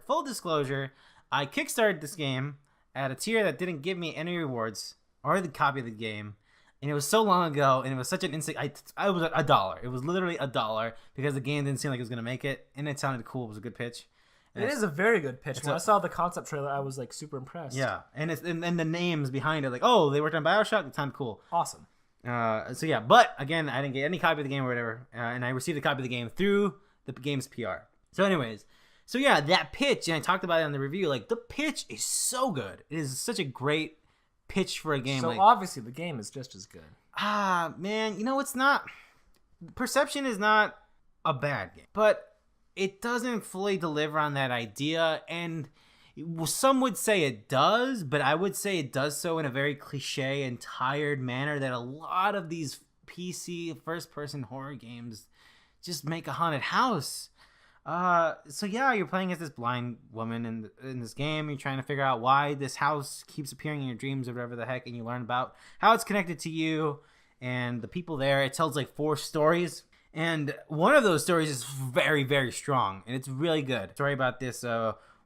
Full disclosure, I kickstarted this game at a tier that didn't give me any rewards or the copy of the game. And it was so long ago, and it was such an instant. I was like $1. It was literally $1 because the game didn't seem like it was gonna make it, and it sounded cool. It was a good pitch. It is a very good pitch. When I saw the concept trailer, I was like super impressed. Yeah, and the names behind it, like, oh, they worked on BioShock. It sounded cool. Awesome. So yeah, but again, I didn't get any copy of the game or whatever, and I received a copy of the game through the game's PR. So anyways, so yeah, that pitch, and I talked about it on the review. Like, the pitch is so good. It is such a great pitch for a game. So like, obviously the game is just as good. Man, it's not. Perception is not a bad game, but it doesn't fully deliver on that idea, and some would say it does, but I would say it does so in a very cliche and tired manner that a lot of these PC first-person horror games just make a haunted house. So yeah, you're playing as this blind woman in this game. You're trying to figure out why this house keeps appearing in your dreams or whatever the heck, and you learn about how it's connected to you and the people there. It tells like 4 stories, and one of those stories is very, very strong, and it's really good. Story about this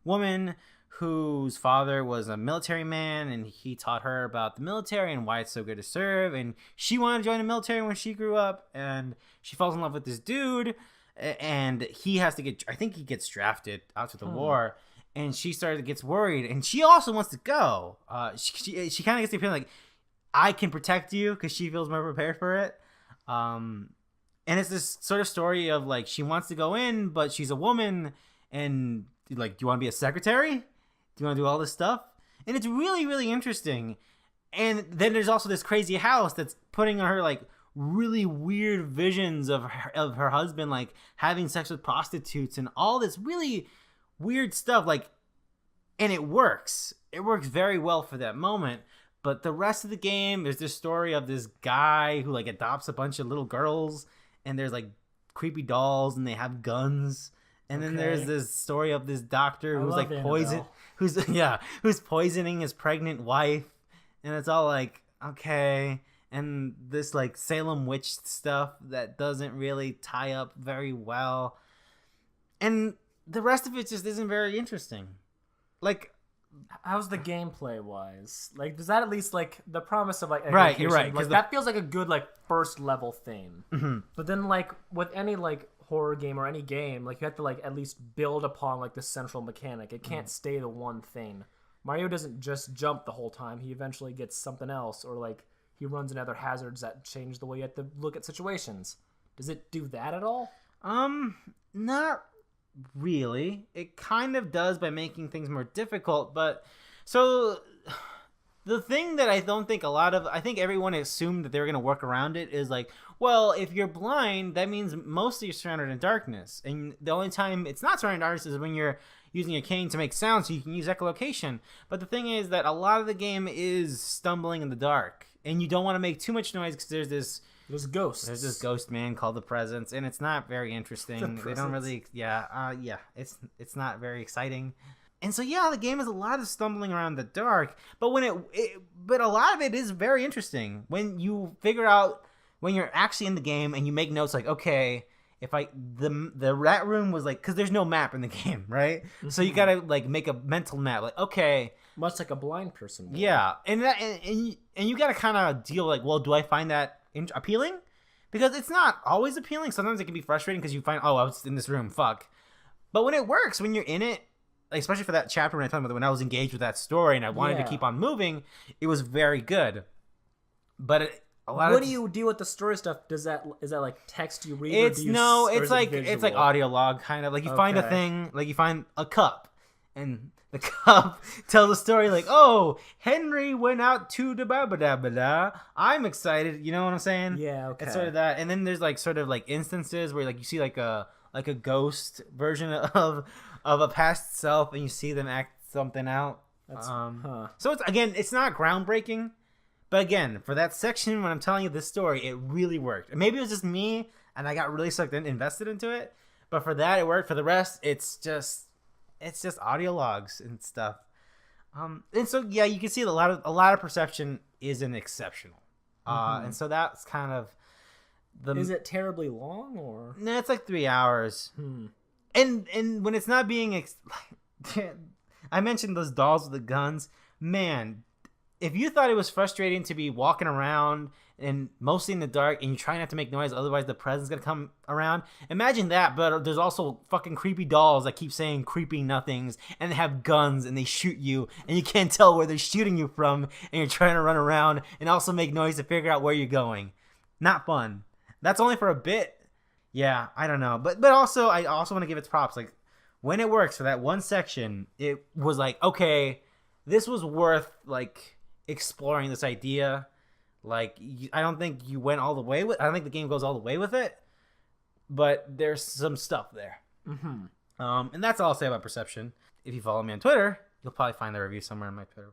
woman whose father was a military man, and he taught her about the military and why it's so good to serve, and she wanted to join the military when she grew up, and she falls in love with this dude, and he has to I think he gets drafted out to the war, and she gets worried, and she also wants to go. She kind of gets the feeling like, I can protect you, because she feels more prepared for it. And it's this sort of story of like, she wants to go in, but she's a woman, and like, do you want to be a secretary? Do you want to do all this stuff? And it's really, really interesting. And then there's also this crazy house that's putting her like really weird visions of her husband like having sex with prostitutes and all this really weird stuff, like, and it works very well for that moment. But the rest of the game, there's this story of this guy who like adopts a bunch of little girls, and there's like creepy dolls, and they have guns. And then there's this story of this doctor who's like who's poisoning his pregnant wife, and it's all like, okay. And this like Salem witch stuff that doesn't really tie up very well, and the rest of it just isn't very interesting. Like, how's the gameplay wise? Like, does that at least like the promise of like right? You're right. Like, that feels like a good like first level thing. Mm-hmm. But then like with any like horror game or any game, like you have to like at least build upon like the central mechanic. It can't stay the one thing. Mario doesn't just jump the whole time. He eventually gets something else, or like he runs into other hazards that change the way you have to look at situations. Does it do that at all? Not really. It kind of does by making things more difficult, but so the thing that I think everyone assumed that they were going to work around it is like, well, if you're blind, that means mostly you're surrounded in darkness. And the only time it's not surrounded in darkness is when you're using a cane to make sound, so you can use echolocation. But the thing is that a lot of the game is stumbling in the dark, and you don't want to make too much noise because there's this ghost man called the Presence, and it's not very interesting. They don't really, it's not very exciting. And so yeah, the game is a lot of stumbling around the dark, but but a lot of it is very interesting when you figure out, when you're actually in the game and you make notes like, okay, if the rat room was like, because there's no map in the game, right? Mm-hmm. So you gotta like make a mental map, like, okay, much like a blind person would. Yeah, and you gotta kind of deal like, well, do I find that appealing? Because it's not always appealing. Sometimes it can be frustrating because you find, oh, I was in this room, fuck. But when it works, when you're in it, like, especially for that chapter when I talked about when I was engaged with that story and I wanted to keep on moving, it was very good. But what do you do with the story stuff? Is that like text you read? It's like audio log kind of, like you find a thing, like you find a cup, and the cup tells a story like, oh, Henry went out to the ba-ba-da-ba-da. I'm excited. You know what I'm saying? Yeah, okay. It's sort of that. And then there's like sort of like instances where like you see like a ghost version of a past self, and you see them act something out. So it's not groundbreaking, but again, for that section when I'm telling you this story, it really worked. Maybe it was just me and I got really sucked in, invested into it, but for that it worked. For the rest, it's just audio logs and stuff. And so yeah, you can see a lot of perception isn't exceptional. And so that's kind of Is it terribly long, or? No, it's like 3 hours. And when it's not being I mentioned those dolls with the guns. Man, if you thought it was frustrating to be walking around and mostly in the dark and you try not to make noise, otherwise the present's gonna come around, imagine that. But there's also fucking creepy dolls that keep saying creepy nothings and they have guns and they shoot you and you can't tell where they're shooting you from, and you're trying to run around and also make noise to figure out where you're going. Not fun. That's only for a bit. Yeah, I don't know, but also I also want to give it props. Like, when it works for that one section, it was like, okay, this was worth like exploring this idea. Like, I don't think you went all the way with. I don't think the game goes all the way with it, but there's some stuff there. Mm-hmm. And that's all I'll say about Perception. If you follow me on Twitter, you'll probably find the review somewhere on my Twitter.